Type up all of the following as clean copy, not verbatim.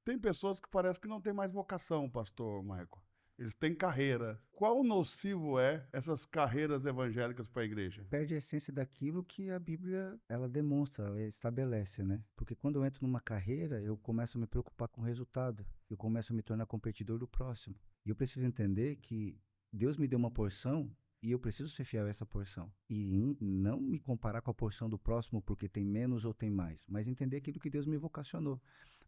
Tem pessoas que parece que não tem mais vocação, pastor Michael. Eles têm carreira. Quão nocivo é essas carreiras evangélicas para a igreja? Perde a essência daquilo que a Bíblia ela demonstra, ela estabelece, né? Porque quando eu entro numa carreira, eu começo a me preocupar com o resultado, eu começo a me tornar competidor do próximo. E eu preciso entender que Deus me deu uma porção e eu preciso ser fiel a essa porção. E não me comparar com a porção do próximo porque tem menos ou tem mais, mas entender aquilo que Deus me vocacionou.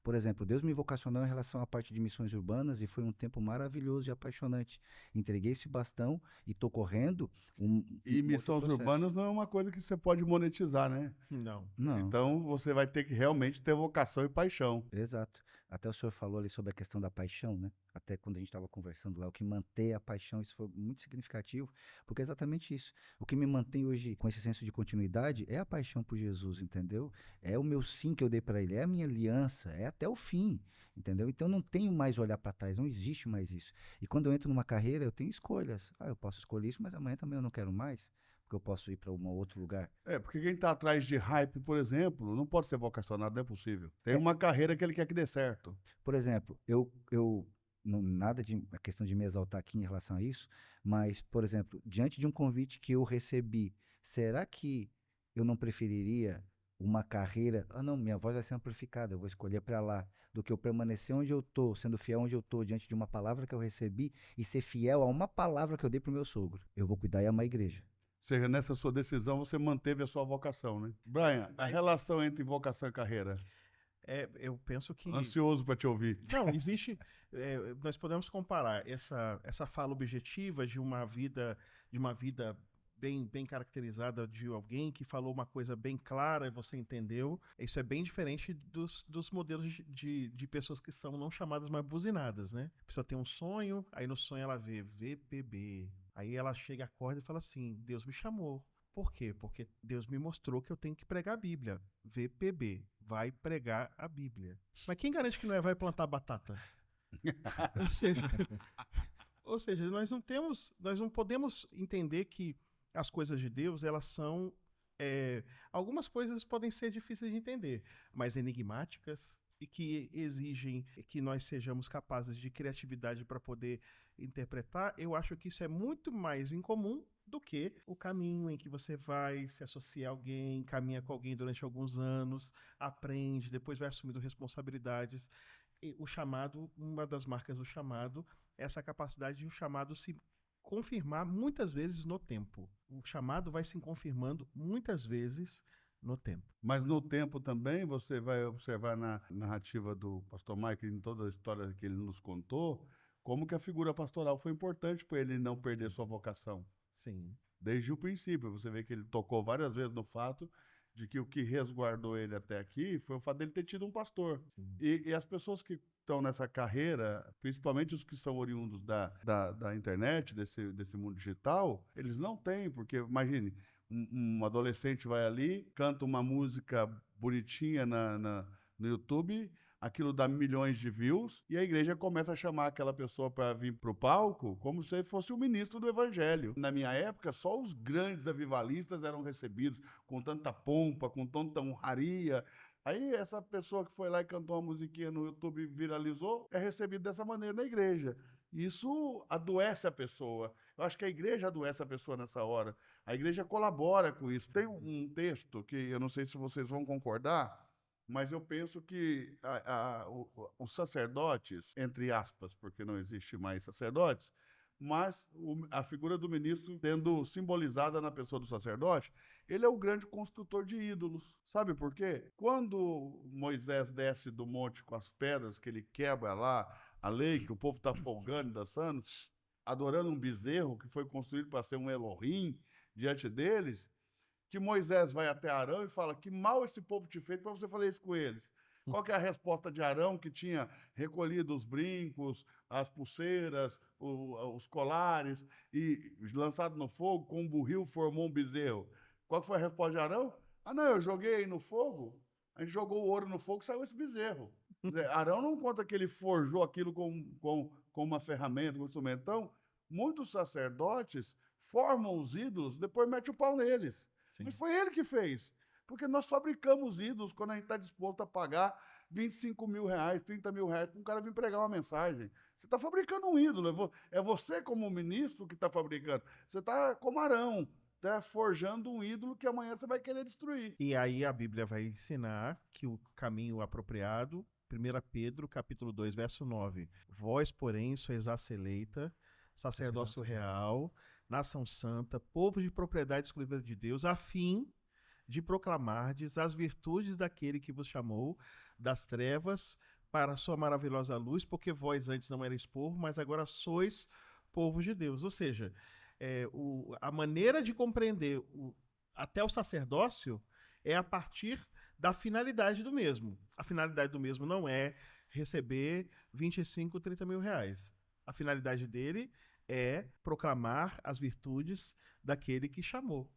Por exemplo, Deus me vocacionou em relação à parte de missões urbanas e foi um tempo maravilhoso e apaixonante. Entreguei esse bastão e estou correndo E um outro missões processo. urbanas não é uma coisa que você pode monetizar, né? Não. Não, Então você vai ter que realmente ter vocação e paixão. exato. Até o senhor falou ali sobre a questão da paixão, né? Até quando a gente estava conversando lá, o que mantém a paixão, isso foi muito significativo, porque é exatamente isso. O que me mantém hoje com esse senso de continuidade é a paixão por Jesus, entendeu? É o meu sim que eu dei para ele, é a minha aliança, é até o fim, entendeu? Então não tenho mais olhar para trás, não existe mais isso. E quando eu entro numa carreira, eu tenho escolhas. Ah, eu posso escolher isso, mas amanhã também eu não quero mais, porque eu posso ir para um outro lugar. Porque quem está atrás de hype, por exemplo, não pode ser vocacionado, não é possível. Tem uma carreira que ele quer que dê certo. Por exemplo, nada de a questão de me exaltar aqui em relação a isso, mas, por exemplo, diante de um convite que eu recebi, será que eu não preferiria uma carreira? Ah, não, minha voz vai ser amplificada, eu vou escolher para lá, do que eu permanecer onde eu estou, sendo fiel onde eu estou, diante de uma palavra que eu recebi e ser fiel a uma palavra que eu dei para o meu sogro. Eu vou cuidar e amar a igreja. Ou seja, nessa sua decisão você manteve a sua vocação, né? Brian, a relação entre vocação e carreira. Eu penso que... Ansioso para te ouvir. Não, existe... nós podemos comparar essa fala objetiva de uma vida bem caracterizada de alguém que falou uma coisa bem clara e você entendeu. Isso é bem diferente dos modelos de pessoas que são não chamadas, mas buzinadas, né? A pessoa tem um sonho, aí no sonho ela vê VPB. Aí ela chega, acorda e fala assim, Deus me chamou. Por quê? Porque Deus me mostrou que eu tenho que pregar a Bíblia. VPB, vai pregar a Bíblia. Mas quem garante que não vai plantar batata? Ou seja, nós não podemos entender que as coisas de Deus, elas são... algumas coisas podem ser difíceis de entender, mas enigmáticas e que exigem que nós sejamos capazes de criatividade para poder interpretar. Eu acho que isso é muito mais incomum do que o caminho em que você vai se associar a alguém, caminha com alguém durante alguns anos, aprende, depois vai assumindo responsabilidades. E o chamado, uma das marcas do chamado, é essa capacidade de o chamado se confirmar muitas vezes no tempo. O chamado vai se confirmando muitas vezes no tempo. Mas no tempo também você vai observar na narrativa do pastor Mike, em toda a história que ele nos contou, como que a figura pastoral foi importante para ele não perder sua vocação. Sim. Desde o princípio, você vê que ele tocou várias vezes no fato de que o que resguardou ele até aqui foi o fato dele ter tido um pastor. E as pessoas que estão nessa carreira, principalmente os que são oriundos da internet, desse mundo digital, eles não têm, porque imagine, um adolescente vai ali, canta uma música bonitinha no YouTube, aquilo dá milhões de views, e a igreja começa a chamar aquela pessoa para vir para o palco como se ele fosse o ministro do evangelho. Na minha época, só os grandes avivalistas eram recebidos com tanta pompa, com tanta honraria. Aí essa pessoa que foi lá e cantou uma musiquinha no YouTube e viralizou, é recebida dessa maneira na igreja. Isso adoece a pessoa. Eu acho que a igreja adoece a pessoa nessa hora. A igreja colabora com isso. Tem um texto que eu não sei se vocês vão concordar, mas eu penso que os sacerdotes, entre aspas, porque não existe mais sacerdotes, mas a figura do ministro sendo simbolizada na pessoa do sacerdote, ele é o grande construtor de ídolos. Sabe por quê? Quando Moisés desce do monte com as pedras, que ele quebra lá a lei, que o povo está folgando e dançando, adorando um bezerro que foi construído para ser um Elohim diante deles, que Moisés vai até Arão e fala, que mal esse povo te fez para você fazer isso com eles. Qual que é a resposta de Arão, que tinha recolhido os brincos, as pulseiras, os colares, e lançado no fogo, com um burril formou um bezerro? Qual que foi a resposta de Arão? Ah, não, eu joguei no fogo, a gente jogou o ouro no fogo e saiu esse bezerro. Quer dizer, Arão não conta que ele forjou aquilo com uma ferramenta, com um instrumento. Então, muitos sacerdotes formam os ídolos, depois mete o pau neles. Sim. Mas foi ele que fez. Porque nós fabricamos ídolos quando a gente está disposto a pagar 25 mil reais, 30 mil reais para um cara vir pregar uma mensagem. Você está fabricando um ídolo. É você, como ministro, que está fabricando. Você está como Arão, tá forjando um ídolo que amanhã você vai querer destruir. E aí a Bíblia vai ensinar que o caminho apropriado, 1 Pedro, capítulo 2, verso 9. Vós, porém, sois raça eleita, sacerdócio real, nação santa, povo de propriedade exclusiva de Deus, a fim de proclamardes as virtudes daquele que vos chamou das trevas para a sua maravilhosa luz, porque vós antes não erais povo, mas agora sois povo de Deus. Ou seja, a maneira de compreender até o sacerdócio é a partir da finalidade do mesmo. A finalidade do mesmo não é receber 25, 30 mil reais. A finalidade dele é proclamar as virtudes daquele que chamou.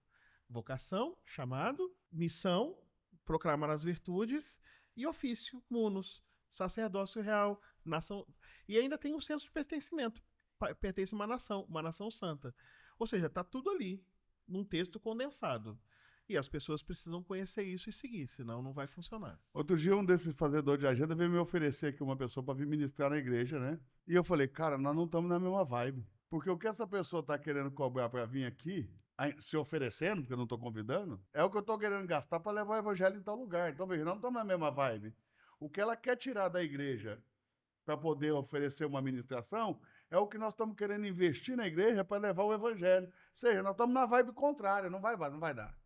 Vocação, chamado, missão, proclamar as virtudes e ofício, munus, sacerdócio real, nação. E ainda tem o senso de pertencimento. Pertence a uma nação santa. Ou seja, está tudo ali, num texto condensado. E as pessoas precisam conhecer isso e seguir, senão não vai funcionar. Outro dia, um desses fazedores de agenda veio me oferecer aqui uma pessoa para vir ministrar na igreja, né? E eu falei, cara, nós não estamos na mesma vibe. Porque o que essa pessoa está querendo cobrar para vir aqui, se oferecendo, porque eu não estou convidando, é o que eu estou querendo gastar para levar o evangelho em tal lugar. Então, veja, nós não estamos na mesma vibe. O que ela quer tirar da igreja para poder oferecer uma ministração é o que nós estamos querendo investir na igreja para levar o evangelho. Ou seja, nós estamos na vibe contrária, não vai dar.